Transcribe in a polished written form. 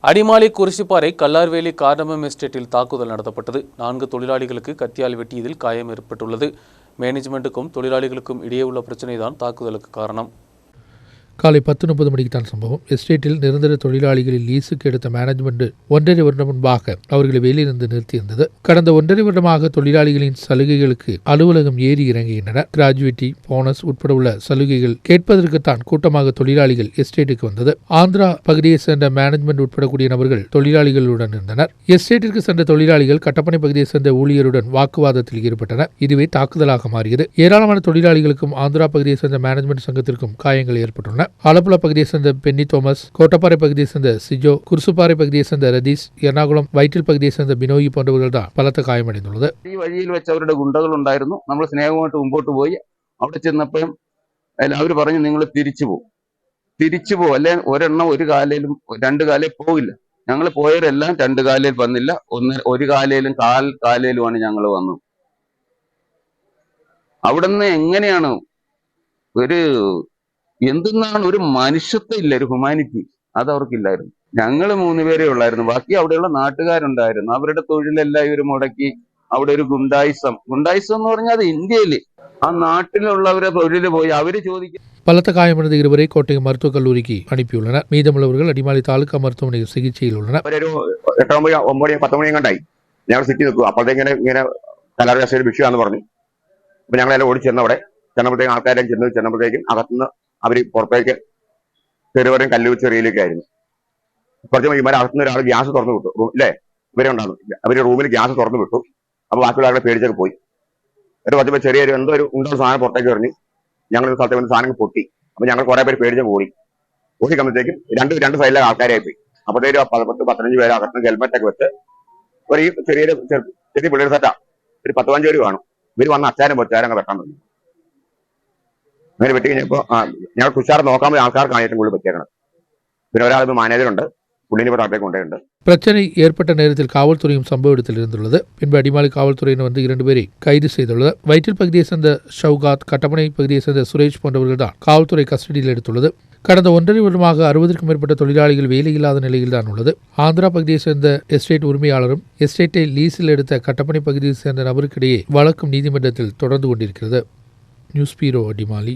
Adimali குறிச்சிப்பாறை கல்லார்வேலி cardamom எஸ்டேட்டில் தாக்குதல் நடத்தப்பட்டது. 4 தொழிலாளிகளுக்கு கத்தியால் வெட்டியதில் காயம் ஏற்பட்டுள்ளது. மேனேஜ்மெண்ட்டுக்கும் தொழிலாளிகளுக்கும் இடையே உள்ள பிரச்சனைதான் தாக்குதலுக்கு காரணம். காலை 10:30 மணிக்குத்தான் சம்பவம். எஸ்டேட்டில் நிரந்தர தொழிலாளிகளில் லீஸுக்கு எடுத்த மேனேஜ்மெண்ட் 1.5 வருடம் முன்பாக அவர்களை வெளியிலிருந்து நிறுத்தியிருந்தது. கடந்த 1.5 வருடமாக தொழிலாளிகளின் சலுகைகளுக்கு அலுவலகம் ஏறி இறங்குகின்றனர். கிராஜுவிட்டி, போனஸ் உட்பட உள்ள சலுகைகள் கேட்பதற்குத்தான் கூட்டமாக தொழிலாளிகள் எஸ்டேட்டுக்கு வந்தது. ஆந்திரா பகுதியை சேர்ந்த மேனேஜ்மெண்ட் உட்படக்கூடிய நபர்கள் தொழிலாளிகளுடன் இருந்தனர். எஸ்டேட்டிற்கு சென்ற தொழிலாளிகள் கட்டப்பனை பகுதியை சேர்ந்த ஊழியருடன் வாக்குவாதத்தில் ஈடுபட்டனர். இதுவே தாக்குதலாக மாறியது. ஏராளமான தொழிலாளிகளுக்கும் ஆந்திரா பகுதியை சேர்ந்த மேனேஜ்மெண்ட் சங்கத்திற்கும் காயங்கள் ஏற்பட்டுள்ளன. ஆலப்புழா பகுதியை சேர்ந்த பென்னி தோமஸ், கோட்டப்பாறை பகுதியை சேர்ந்த சிஜோ, குருசுப்பாறை பகுதியை சேர்ந்த ரதீஷ், എറണാകുളം വൈറ്റിൽ പകുതിയെ சேர்ந்த ബിനോയി പോன்றവരുടെ പലത്ത കായമடைந்துள்ளது. ഈ വഴിയിൽ വെച്ച് അവരുടെ ഗുണ്ടകൾ ഉണ്ടായിരുന്നു. നമ്മൾ സ്നേഹമായിട്ട് മുമ്പോട്ട് പോയി. അവിടെ ചെന്നപ്പോഴും അവർ പറഞ്ഞു നിങ്ങൾ തിരിച്ചു പോകും അല്ലെ ഒരെണ്ണം ഒരു കാലയിലും 2 കാലയിൽ പോകില്ല. ഞങ്ങൾ പോയവരെല്ലാം 2 കാലയിൽ വന്നില്ല. ഒരു കാലയിലും കാലയിലുമാണ് ഞങ്ങൾ വന്നത്. അവിടുന്ന് എങ്ങനെയാണ് എന്തെന്നാണ് ഒരു മനുഷ്യത്വം ഇല്ല, ഒരു ഹ്യൂമാനിറ്റി അത് അവർക്കില്ലായിരുന്നു. ഞങ്ങൾ 3 പേരേ ഉള്ളായിരുന്നു. ബാക്കി അവിടെയുള്ള നാട്ടുകാരുണ്ടായിരുന്നു. അവരുടെ തൊഴിലെല്ലാം ഇവർ മുടക്കി. അവിടെ ഒരു ഗുണ്ടായിസം എന്ന് പറഞ്ഞാൽ അത് ഇന്ത്യയില് ആ നാട്ടിലുള്ളവരെ തൊഴില് പോയി അവര് ചോദിക്കും. பலத்த காயமடைந்த இருவரை கோட்டை மருத்துவக் கல்லூரிக்கு அனுப்பியுள்ளனர். மீதமுள்ளவர்கள் அடிமாலி தாலுகா மருத்துவமனையில் சிகிச்சையில் உள்ளனர். ഒരു 8 മണി 9 മണി 10 മണി കണ്ടായി ഞങ്ങൾ സിറ്റി നിൽക്കുക. അപ്പോഴത്തേക്ക് ഇങ്ങനെ കലാരസയിൽ വിഷയമാണെന്ന് പറഞ്ഞു. അപ്പൊ ഞങ്ങളെല്ലാം ഓടി ചെന്നപ്പോഴത്തേക്കും ആൾക്കാരെല്ലാം ചെന്നപ്പോഴത്തേക്കും അകത്തുനിന്ന് അവർ പുറത്തേക്ക് ചെറുവരും കല്ലുവെച്ചെറിയിലേക്കായിരുന്നു. കുറച്ച് ഇവരെ അകത്തുനിന്ന് ഒരാൾ ഗ്യാസ് തുറന്നു വിട്ടു. അല്ലേ, ഇവരെ ഉണ്ടാകുന്നു. അവര് റൂമിൽ ഗ്യാസ് തുറന്നു വിട്ടു. അപ്പൊ ബാക്കിയുള്ള ആളുകളെ പേടിച്ചൊക്കെ പോയി. ഒരു കുറച്ച് ചെറിയൊരു ഉണ്ടോ സാധനം പുറത്തേക്ക് എറിഞ്ഞു. ഞങ്ങൾ ഒരു സ്ഥലത്ത് വന്ന് സാധനം പൊട്ടി. അപ്പൊ ഞങ്ങൾ കുറെ പേര് പേടിച്ചൊക്കെ ഓടിക്കുമ്പോഴത്തേക്കും രണ്ട് സൈഡിലെ ആൾക്കാരായി പോയി. അപ്പോഴത്തേക്കും 10-15 പേര് അകത്തുനിന്ന് ഹെൽമെറ്റൊക്കെ വെച്ച് ഒരു ചെറിയ പിള്ളേർ സെറ്റാ ഒരു 10-15 പേര് കാണും. ഇവര് വന്ന് അച്ചാരം വെച്ചാരങ്ങ് വെക്കാൻ തുടങ്ങി. അങ്ങനെ വെട്ടി കഴിഞ്ഞപ്പോ ഞങ്ങൾ തുഷാർ നോക്കാൻ പോയി ആൾക്കാർക്കാണ് ഏറ്റവും കൂടുതൽ പറ്റിയേക്കണം. പിന്നെ ഒരാൾ മാനേജറുണ്ട്, പുള്ളിനെ ഇപ്പോൾ താഴത്തേക്ക് കൊണ്ടുപോയിട്ടുണ്ട്. பிரச்சனை ஏற்பட்ட நேரத்தில் காவல்துறையும் சம்பவ இடத்தில் இருந்துள்ளது. பின்பு அடிமாலி காவல்துறையினர் வந்து 2 பேரை கைது செய்துள்ளது. வயிற்றில் பகுதியை சேர்ந்த ஷவுகாத், கட்டப்பனை பகுதியை சேர்ந்த சுரேஷ் போன்றவர்கள் தான் காவல்துறை கஸ்டடியில் எடுத்துள்ளது. கடந்த 1.5 வருடமாக 60க்கும் மேற்பட்ட தொழிலாளிகள் வேலையில்லாத நிலையில்தான் உள்ளது. ஆந்திரா பகுதியை சேர்ந்த எஸ்டேட் உரிமையாளரும் எஸ்டேட்டை லீஸில் எடுத்த கட்டப்பனை பகுதியை சேர்ந்த நபருக்கிடையே வழக்கும் நீதிமன்றத்தில் தொடர்ந்து கொண்டிருக்கிறது. நியூஸ் பீரோ அடிமாலி.